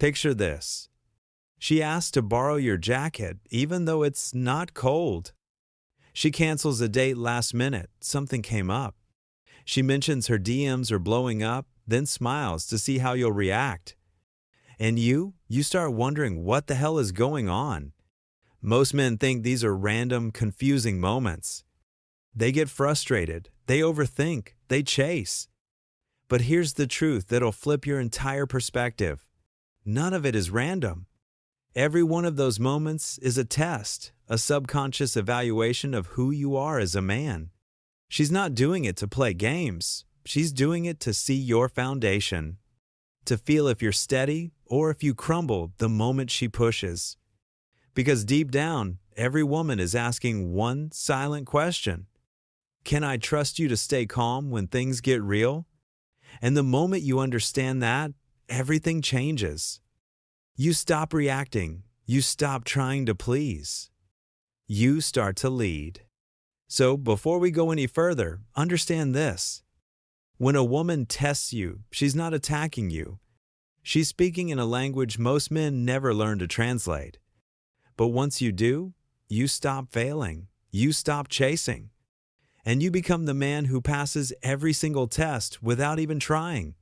Picture this. She asks to borrow your jacket even though it's not cold. She cancels a date last minute, something came up. She mentions her DMs are blowing up, then smiles to see how you'll react. And you start wondering what the hell is going on. Most men think these are random, confusing moments. They get frustrated, they overthink, they chase. But here's the truth that'll flip your entire perspective. None of it is random. Every one of those moments is a test, a subconscious evaluation of who you are as a man. She's not doing it to play games. She's doing it to see your foundation, to feel if you're steady or if you crumble the moment she pushes. Because deep down, every woman is asking one silent question. Can I trust you to stay calm when things get real? And the moment you understand that, everything changes. You stop reacting. You stop trying to please. You start to lead. So before we go any further, understand this. When a woman tests you, she's not attacking you. She's speaking in a language most men never learn to translate. But once you do, you stop failing. You stop chasing. And you become the man who passes every single test without even trying.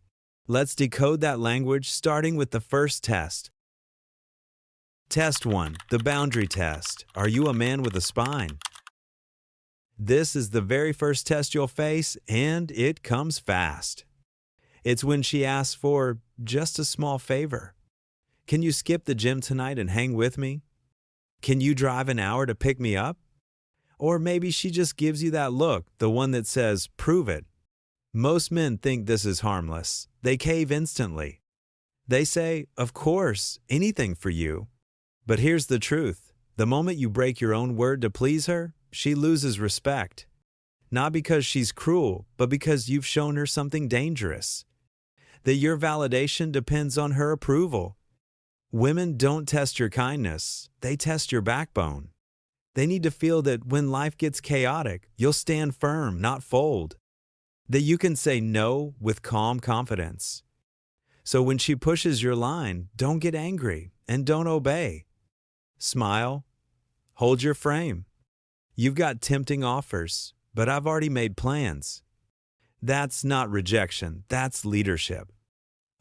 Let's decode that language starting with the first test. Test 1, the boundary test. Are you a man with a spine? This is the very first test you'll face, and it comes fast. It's when she asks for just a small favor. Can you skip the gym tonight and hang with me? Can you drive an hour to pick me up? Or maybe she just gives you that look, the one that says, prove it. Most men think this is harmless. They cave instantly. They say, of course, anything for you. But here's the truth. The moment you break your own word to please her, she loses respect. Not because she's cruel, but because you've shown her something dangerous. That your validation depends on her approval. Women don't test your kindness, they test your backbone. They need to feel that when life gets chaotic, you'll stand firm, not fold. That you can say no with calm confidence. So when she pushes your line, don't get angry and don't obey. Smile. Hold your frame. You've got tempting offers, but I've already made plans. That's not rejection, that's leadership.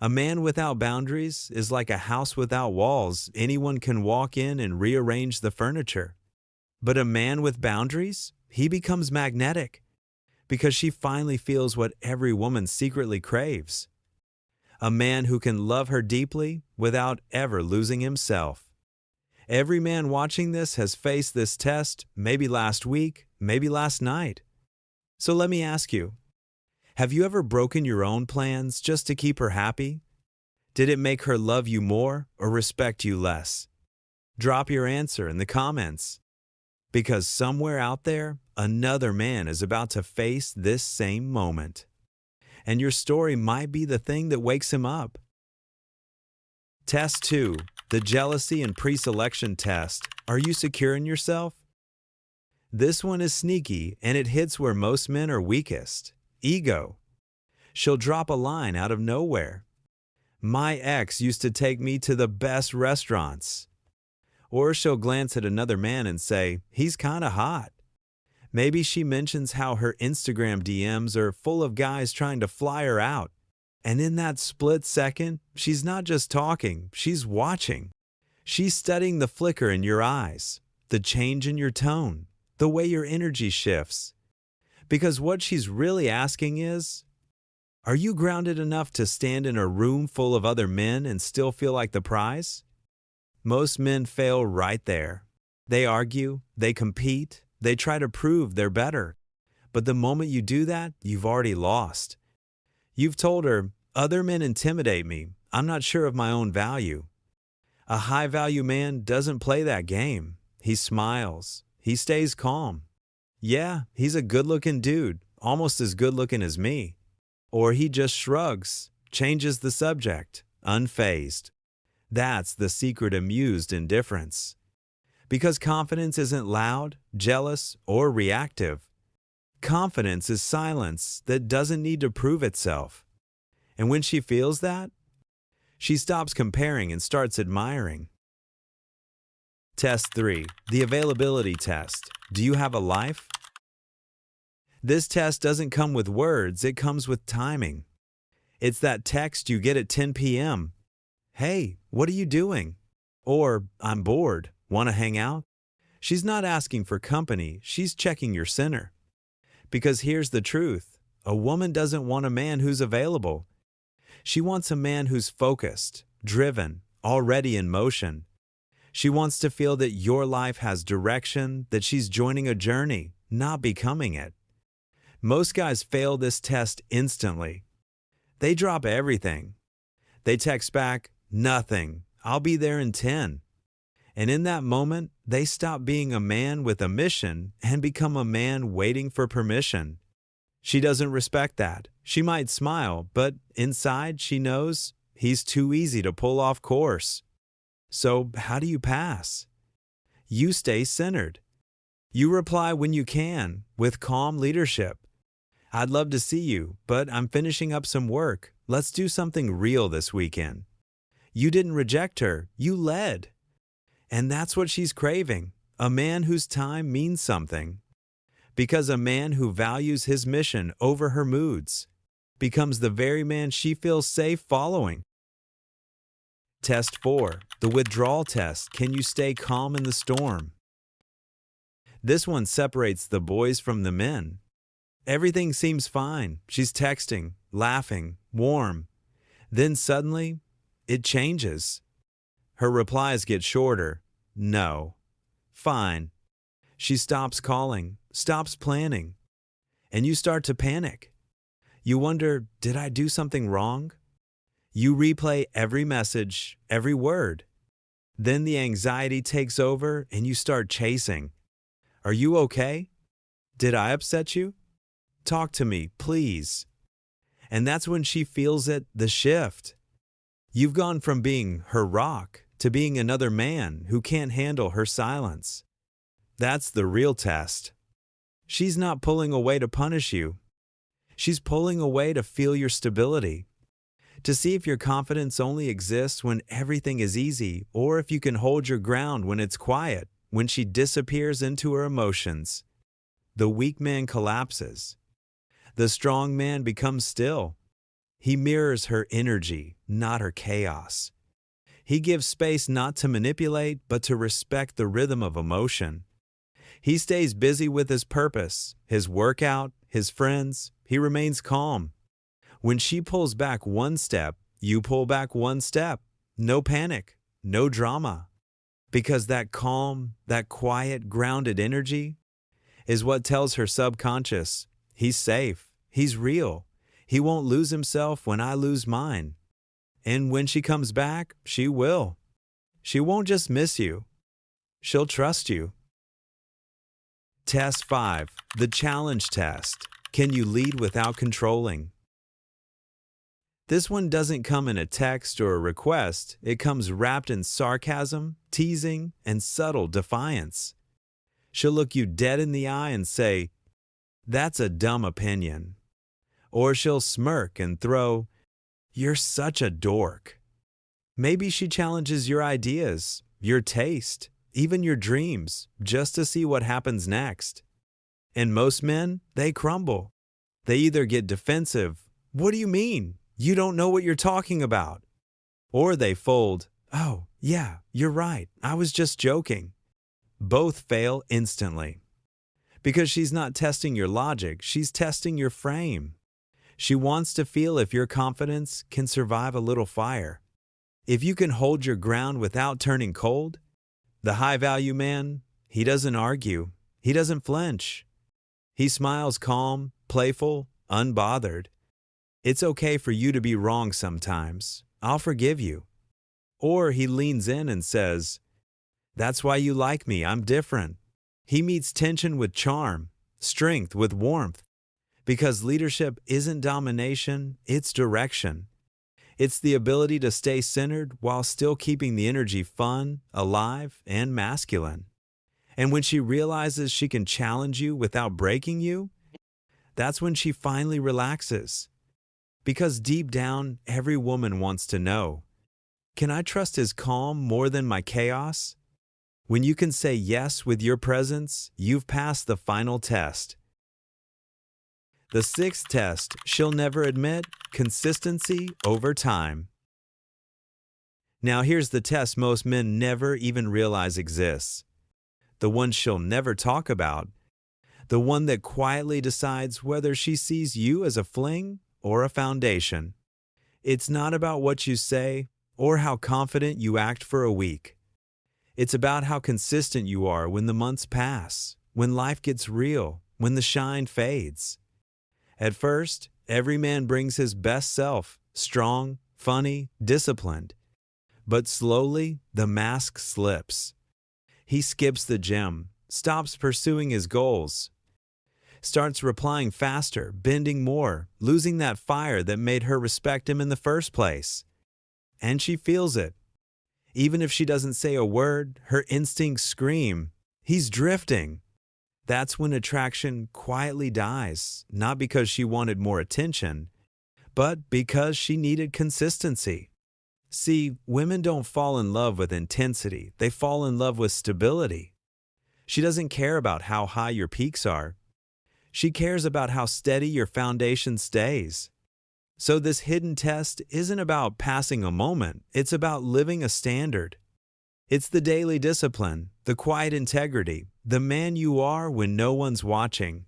A man without boundaries is like a house without walls. Anyone can walk in and rearrange the furniture. But a man with boundaries, he becomes magnetic because she finally feels what every woman secretly craves. A man who can love her deeply without ever losing himself. Every man watching this has faced this test, maybe last week, maybe last night. So let me ask you, have you ever broken your own plans just to keep her happy? Did it make her love you more or respect you less? Drop your answer in the comments. Because somewhere out there, another man is about to face this same moment. And your story might be the thing that wakes him up. Test 2, the jealousy and pre-selection test. Are you secure in yourself? This one is sneaky and it hits where most men are weakest. Ego. She'll drop a line out of nowhere. My ex used to take me to the best restaurants. Or she'll glance at another man and say, he's kinda hot. Maybe she mentions how her Instagram DMs are full of guys trying to fly her out. And in that split second, she's not just talking, she's watching. She's studying the flicker in your eyes, the change in your tone, the way your energy shifts. Because what she's really asking is, are you grounded enough to stand in a room full of other men and still feel like the prize? Most men fail right there. They argue, they compete, they try to prove they're better. But the moment you do that, you've already lost. You've told her, other men intimidate me. I'm not sure of my own value. A high-value man doesn't play that game. He smiles. He stays calm. Yeah, he's a good-looking dude, almost as good-looking as me. Or he just shrugs, changes the subject, unfazed. That's the secret amused indifference. Because confidence isn't loud, jealous, or reactive. Confidence is silence that doesn't need to prove itself. And when she feels that, She stops comparing and starts admiring. Test 3. The availability test. Do you have a life? This test doesn't come with words, it comes with timing. It's that text you get at 10 p.m. Hey, what are you doing? Or, I'm bored, want to hang out? She's not asking for company, she's checking your center. Because here's the truth, a woman doesn't want a man who's available. She wants a man who's focused, driven, already in motion. She wants to feel that your life has direction, that she's joining a journey, not becoming it. Most guys fail this test instantly. They drop everything. They text back, nothing, I'll be there in 10. And in that moment, they stop being a man with a mission and become a man waiting for permission. She doesn't respect that. She might smile, but inside she knows he's too easy to pull off course. So how do you pass? You stay centered. You reply when you can, with calm leadership. I'd love to see you, but I'm finishing up some work. Let's do something real this weekend. You didn't reject her, you led. And that's what she's craving, a man whose time means something. Because a man who values his mission over her moods becomes the very man she feels safe following. Test 4. The withdrawal test. Can you stay calm in the storm? This one separates the boys from the men. Everything seems fine. She's texting, laughing, warm. Then suddenly, it changes. Her replies get shorter. No. Fine. She stops calling, stops planning. And you start to panic. You wonder, did I do something wrong? You replay every message, every word. Then the anxiety takes over and you start chasing. Are you okay? Did I upset you? Talk to me, please. And that's when she feels it, the shift. You've gone from being her rock to being another man who can't handle her silence. That's the real test. She's not pulling away to punish you. She's pulling away to feel your stability, to see if your confidence only exists when everything is easy or if you can hold your ground when it's quiet, when she disappears into her emotions. The weak man collapses. The strong man becomes still. He mirrors her energy, not her chaos. He gives space not to manipulate, but to respect the rhythm of emotion. He stays busy with his purpose, his workout, his friends. He remains calm. When she pulls back one step, you pull back one step. No panic, no drama. Because that calm, that quiet, grounded energy is what tells her subconscious, he's safe, he's real. He won't lose himself when I lose mine. And when she comes back, she will. She won't just miss you. She'll trust you. Test 5. The challenge test. Can you lead without controlling? This one doesn't come in a text or a request. It comes wrapped in sarcasm, teasing, and subtle defiance. She'll look you dead in the eye and say, "That's a dumb opinion." Or she'll smirk and throw, "You're such a dork." Maybe she challenges your ideas, your taste, even your dreams, just to see what happens next. And most men, they crumble. They either get defensive, "What do you mean? You don't know what you're talking about." Or they fold, "Oh, yeah, you're right, I was just joking." Both fail instantly. Because she's not testing your logic, she's testing your frame. She wants to feel if your confidence can survive a little fire. If you can hold your ground without turning cold. The high-value man, he doesn't argue. He doesn't flinch. He smiles calm, playful, unbothered. It's okay for you to be wrong sometimes. I'll forgive you. Or he leans in and says, "That's why you like me, I'm different." He meets tension with charm, strength with warmth. Because leadership isn't domination, it's direction. It's the ability to stay centered while still keeping the energy fun, alive, and masculine. And when she realizes she can challenge you without breaking you, that's when she finally relaxes. Because deep down, every woman wants to know, Can I trust his calm more than my chaos? When you can say yes with your presence, you've passed the final test. The sixth test she'll never admit: consistency over time. Now here's the test most men never even realize exists. The one she'll never talk about. The one that quietly decides whether she sees you as a fling or a foundation. It's not about what you say or how confident you act for a week. It's about how consistent you are when the months pass, when life gets real, when the shine fades. At first, every man brings his best self, strong, funny, disciplined. But slowly, the mask slips. He skips the gym, stops pursuing his goals, starts replying faster, bending more, losing that fire that made her respect him in the first place. And she feels it. Even if she doesn't say a word, her instincts scream, "He's drifting." That's when attraction quietly dies, not because she wanted more attention, but because she needed consistency. See, women don't fall in love with intensity, they fall in love with stability. She doesn't care about how high your peaks are. She cares about how steady your foundation stays. So this hidden test isn't about passing a moment, it's about living a standard. It's the daily discipline, the quiet integrity, the man you are when no one's watching.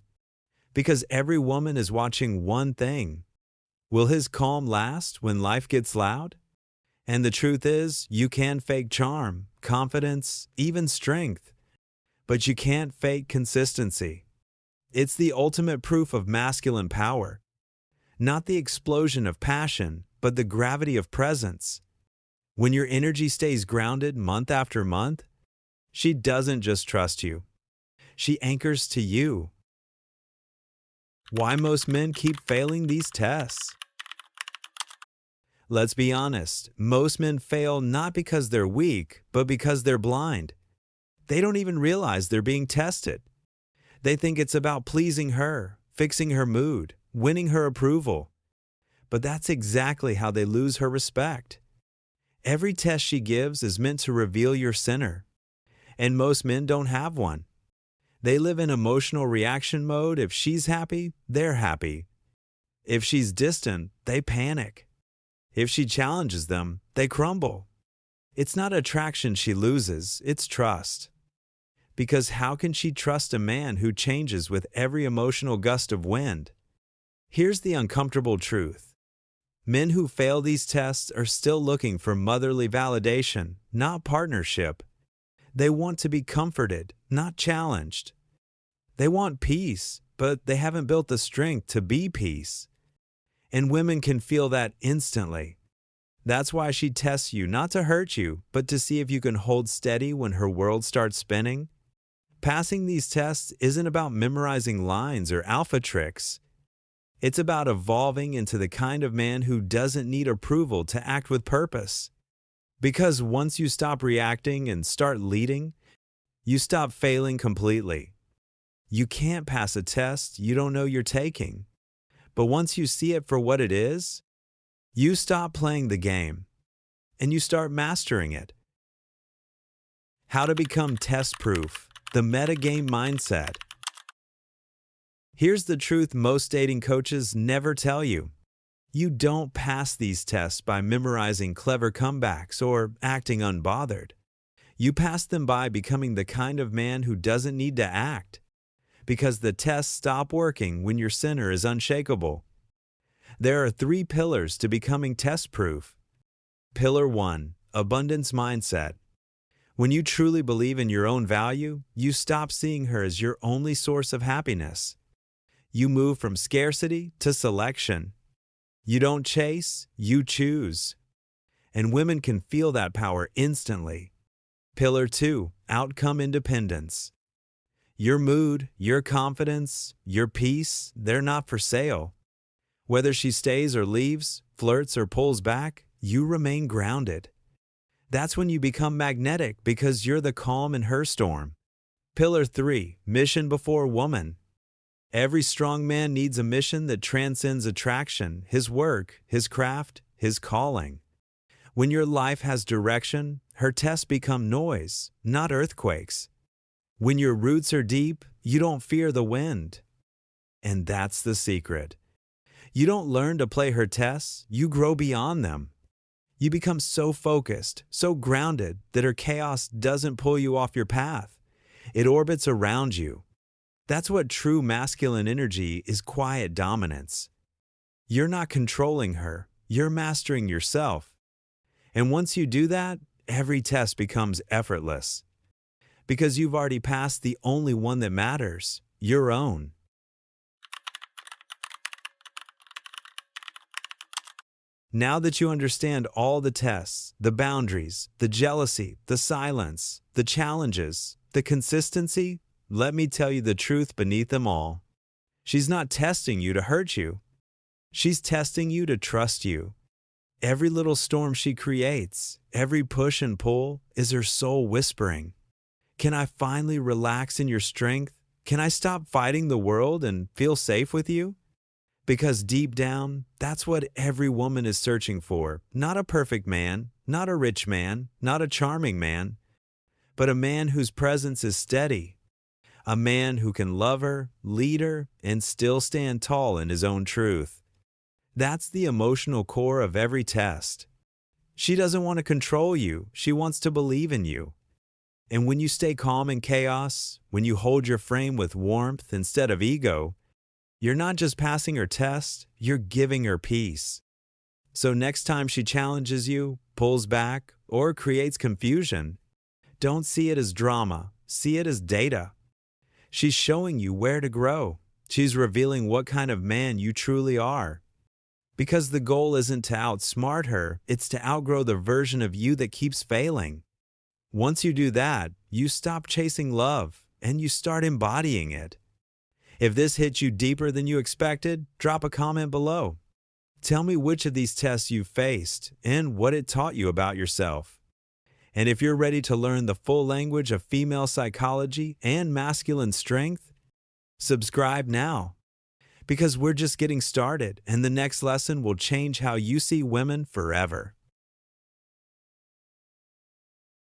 Because every woman is watching one thing. Will his calm last when life gets loud? And the truth is, you can fake charm, confidence, even strength. But you can't fake consistency. It's the ultimate proof of masculine power. Not the explosion of passion, but the gravity of presence. When your energy stays grounded month after month, she doesn't just trust you. She anchors to you. Why most men keep failing these tests? Let's be honest, most men fail not because they're weak, but because they're blind. They don't even realize they're being tested. They think it's about pleasing her, fixing her mood, winning her approval. But that's exactly how they lose her respect. Every test she gives is meant to reveal your center. And most men don't have one. They live in emotional reaction mode. If she's happy, they're happy. If she's distant, they panic. If she challenges them, they crumble. It's not attraction she loses, it's trust. Because how can she trust a man who changes with every emotional gust of wind? Here's the uncomfortable truth. Men who fail these tests are still looking for motherly validation, not partnership. They want to be comforted, not challenged. They want peace, but they haven't built the strength to be peace. And women can feel that instantly. That's why she tests you not to hurt you, but to see if you can hold steady when her world starts spinning. Passing these tests isn't about memorizing lines or alpha tricks. It's about evolving into the kind of man who doesn't need approval to act with purpose. Because once you stop reacting and start leading, you stop failing completely. You can't pass a test you don't know you're taking. But once you see it for what it is, you stop playing the game and you start mastering it. How to become test-proof, the metagame mindset. Here's the truth most dating coaches never tell you. You don't pass these tests by memorizing clever comebacks or acting unbothered. You pass them by becoming the kind of man who doesn't need to act. Because the tests stop working when your center is unshakable. There are 3 pillars to becoming test-proof. Pillar 1, abundance mindset. When you truly believe in your own value, you stop seeing her as your only source of happiness. You move from scarcity to selection. You don't chase, you choose. And women can feel that power instantly. Pillar 2, outcome independence. Your mood, your confidence, your peace, they're not for sale. Whether she stays or leaves, flirts or pulls back, you remain grounded. That's when you become magnetic because you're the calm in her storm. Pillar 3, mission before woman. Every strong man needs a mission that transcends attraction, his work, his craft, his calling. When your life has direction, her tests become noise, not earthquakes. When your roots are deep, you don't fear the wind. And that's the secret. You don't learn to play her tests, you grow beyond them. You become so focused, so grounded that her chaos doesn't pull you off your path. It orbits around you. That's what true masculine energy is: quiet dominance. You're not controlling her, you're mastering yourself. And once you do that, every test becomes effortless. Because you've already passed the only one that matters, your own. Now that you understand all the tests, the boundaries, the jealousy, the silence, the challenges, the consistency, let me tell you the truth beneath them all. She's not testing you to hurt you. She's testing you to trust you. Every little storm she creates, every push and pull, is her soul whispering, "Can I finally relax in your strength? Can I stop fighting the world and feel safe with you?" Because deep down, that's what every woman is searching for. Not a perfect man, not a rich man, not a charming man, but a man whose presence is steady. A man who can love her, lead her, and still stand tall in his own truth. That's the emotional core of every test. She doesn't want to control you, she wants to believe in you. And when you stay calm in chaos, when you hold your frame with warmth instead of ego, you're not just passing her test, you're giving her peace. So next time she challenges you, pulls back, or creates confusion, don't see it as drama, see it as data. She's showing you where to grow. She's revealing what kind of man you truly are. Because the goal isn't to outsmart her, it's to outgrow the version of you that keeps failing. Once you do that, you stop chasing love, and you start embodying it. If this hit you deeper than you expected, drop a comment below. Tell me which of these tests you've faced and what it taught you about yourself. And if you're ready to learn the full language of female psychology and masculine strength, subscribe now. Because we're just getting started, and the next lesson will change how you see women forever.